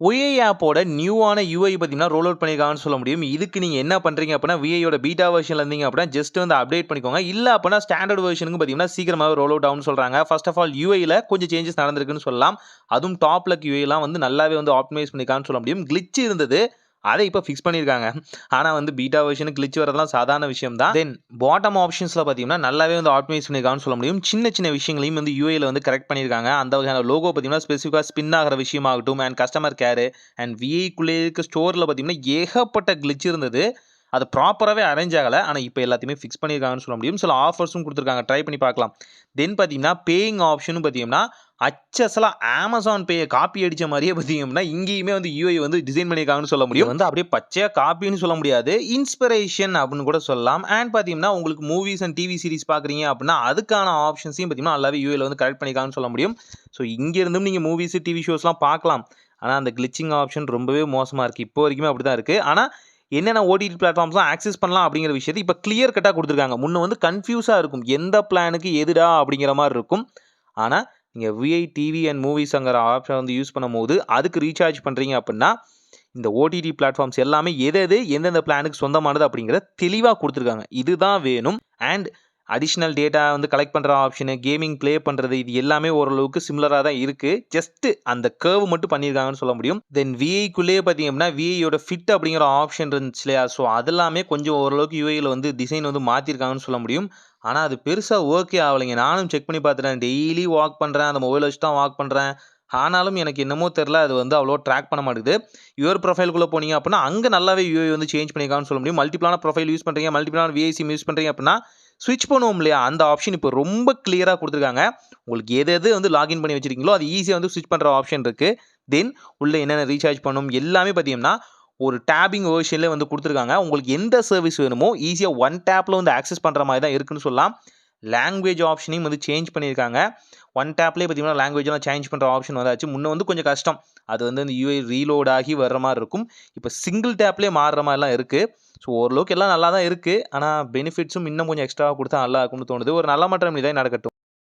OI ஆப்போட நியூவான UI பார்த்தீங்கன்னா, roll out பண்ணியிருக்காங்கன்னு சொல்ல முடியும். இதுக்கு நீங்க என்ன பண்றீங்க அப்படின்னா, VIயோட பீட்டா வெர்ஷன்ல இருந்தீங்க அப்படின்னா, ஜஸ்ட் வந்து அப்டேட் பண்ணிக்கோங்க. இல்ல அப்படின்னா ஸ்டாண்டர்ட் வெர்ஷனுக்கு பார்த்தீங்கன்னா, சீக்கிரமாவே ரோல் அவுட் ஆகும்னு சொல்றாங்க. ஃபர்ஸ்ட் ஆஃப் ஆல் யூஐல கொஞ்சம் சேஞ்சஸ் நடந்திருக்குன்னு சொல்லலாம். அதுவும் டாப் லக் யூஐலாம் வந்து நல்லாவே வந்து ஆப்டிமைஸ் பண்ணியிருக்காங்கன்னு சொல்ல முடியும். கிளிட்ச் இருந்தது. அத இப்ப ஃபிக்ஸ் பண்ணியிருக்காங்க. ஆனா வந்து பீட்டா வெர்ஷனுக்கு கிளிட்ச் வரதெல்லாம் சாதாரண விஷயம் தான். தென் பாட்டம் ஆப்ஷன்ஸ்ல பார்த்தீங்கன்னா, நல்லாவே வந்து ஆப்டிமைஸ் பண்ணியிருக்காங்கன்னு சொல்ல முடியும். சின்ன சின்ன விஷயங்களையும் வந்து யூஐல வந்து கரெக்ட் பண்ணியிருக்காங்க. அந்த வகையான லோகோ பார்த்தீங்கன்னா, ஸ்பெசிஃபிக்கா ஸ்பின் ஆகுற விஷயமாகட்டும் அண்ட் கஸ்டமர் கேர் அண்ட் விஐக்குள்ளே இருக்க ஸ்டோர்ல பார்த்தீங்கன்னா, ஏகப்பட்ட கிளிட்ச் இருந்தது. அது ப்ராப்பராவே அரேஞ்ச் ஆகல. ஆனா இப்ப எல்லாத்தையுமே ஃபிக்ஸ் பண்ணியிருக்காங்கன்னு சொல்ல முடியும். சில ஆஃபர்ஸும் குடுத்துருக்காங்க. ட்ரை பண்ணி பார்க்கலாம். தென் பார்த்தீங்கன்னா, பேயிங் ஆப்ஷனும் பார்த்தீங்கன்னா, அச்சசலா Amazon Payய காப்பி அடிச்ச மாரியே பார்த்தீங்கன்னா, இங்கேயுமே வந்து யூஐ வந்து டிசைன் பண்ணியிருக்காங்கன்னு சொல்ல முடியும். வந்து அப்படியே பச்சையா காப்பின்னு சொல்ல முடியாது. இன்ஸ்பிரேஷன் அப்படின்னு கூட சொல்லலாம். அண்ட் பார்த்தீங்கன்னா, உங்களுக்கு மூவிஸ் அண்ட் டிவி சீரிஸ் பார்க்குறீங்க அப்படின்னா, அதுக்கான ஆப்ஷன்ஸையும் பார்த்தீங்கன்னா, நல்லாவே யூஐல வந்து கரெக்ட் பண்ணியிருக்காங்கன்னு சொல்ல முடியும். ஸோ இங்க இருந்தும் நீங்க மூவிஸ், டிவி ஷோஸ்லாம் பார்க்கலாம். ஆனா அந்த கிளிச்சிங் ஆப்ஷன் ரொம்பவே மோசமா இருக்கு. இப்போ வரைக்குமே அப்படிதான் இருக்கு. ஆனா என்னென்ன ஓடிடி பிளாட்ஃபார்ம்ஸ்லாம் ஆக்சஸ் பண்ணலாம் அப்படிங்கிற விஷயத்த இப்ப கிளியர் கட்டா குடுத்துருக்காங்க. முன்ன வந்து கன்ஃப்யூஸா இருக்கும். எந்த பிளானுக்கு எதுடா அப்படிங்கிற மாரி இருக்கும். ஆனா நீங்க விஐ டிவி அண்ட் மூவிஸ்ங்கிற ஆப்ஷன் வந்து யூஸ் பண்ணும்போது, அதுக்கு ரீசார்ஜ் பண்றீங்க அப்படின்னா, இந்த ஓடிடி பிளாட்ஃபார்ம்ஸ் எல்லாமே எந்தெந்த பிளானுக்கு சொந்தமானது அப்படிங்கிறத தெளிவா குடுத்துருக்காங்க. இதுதான் வேணும். அண்ட் அடிஷனல் டேட்டா வந்து கலெக்ட் பண்ற ஆப்ஷனு, கேமிங் ப்ளே பண்றது இது எல்லாமே ஓரளவுக்கு சிமிலரா தான் இருக்கு. ஜஸ்ட் அந்த கர்வ் மட்டும் பண்ணியிருக்காங்கன்னு சொல்ல முடியும். தென் விஐக்குள்ளேயே பார்த்தீங்க அப்படின்னா, விஐயோட ஃபிட் அப்படிங்கிற ஆப்ஷன் இருந்துச்சு இல்லையா? ஸோ அதெல்லாமே கொஞ்சம் ஓரளவுக்கு யூஐல வந்து டிசைன் வந்து மாத்திருக்காங்கன்னு சொல்ல முடியும். ஆனா அது பெருசா ஒர்க்கே ஆவலைங்க. நானும் செக் பண்ணி பார்த்துட்டேன். டெய்லி வாக் பண்றேன். அந்த மொபைல் வச்சு தான் வாக் பண்றேன். ஆனாலும் எனக்கு என்னமோ தெரியல. அது வந்து அவ்வளவா ட்ராக் பண்ண மாட்டேங்குது. யுவர் ப்ரொஃபைல்குள்ள போனீங்க அப்படின்னா, அங்க நல்லாவே யூஐ வந்து சேஞ்ச் பண்ணியிருக்காங்கன்னு சொல்ல முடியும். மல்டிபிளான ப்ரொஃபைல் யூஸ் பண்றீங்க, மல்டிபிளான விஐ சிம் யூஸ் பண்றீங்க அப்படின்னா, ஸ்விட்ச் பண்ணுவோம் இல்லையா? அந்த ஆப்ஷன் இப்போ ரொம்ப கிளியரா குடுத்துருக்காங்க. உங்களுக்கு எது வந்து லாகின் பண்ணி வச்சிருக்கீங்களோ, அது ஈஸியா வந்து ஸ்விட்ச் பண்ற ஆப்ஷன் இருக்கு. தென் உள்ள என்னென்ன ரீசார்ஜ் பண்ணணும் எல்லாமே பார்த்தீங்கன்னா, ஒரு டேப்பிங் வெர்ஷன்ல வந்து குடுத்துருக்காங்க. உங்களுக்கு எந்த சர்வீஸ் வேணுமோ, ஈஸியா ஒன் டேப்ல வந்து ஆக்சஸ் பண்ற மாரி தான் இருக்குன்னு சொல்லலாம். லாங்குவேஜ் ஆப்ஷனையும் வந்து சேஞ்ச் பண்ணியிருக்காங்க. ஒன் டேப்லயே பார்த்தீங்கன்னா, லாங்குவேஜ்லாம் சேஞ்ச் பண்ற ஆப்ஷன் வந்தாச்சு. முன்ன வந்து கொஞ்சம் கஷ்டம். அது வந்து அந்த யூஐ ரீலோட் ஆகி வர்ற மாரி இருக்கும். இப்ப சிங்கிள் டேப்லயே மாறுற மாரிலாம் இருக்கு. ஸோ ஓரளவுக்கு எல்லாம் நல்லா தான் இருக்கு. ஆனா பெனிஃபிட்ஸும் இன்னும் கொஞ்சம் எக்ஸ்ட்ராவா குடுத்தா நல்லா இருக்கும்னு தோணுது. ஒரு நல்ல மாற்றம் இதான் நடக்கட்டும்.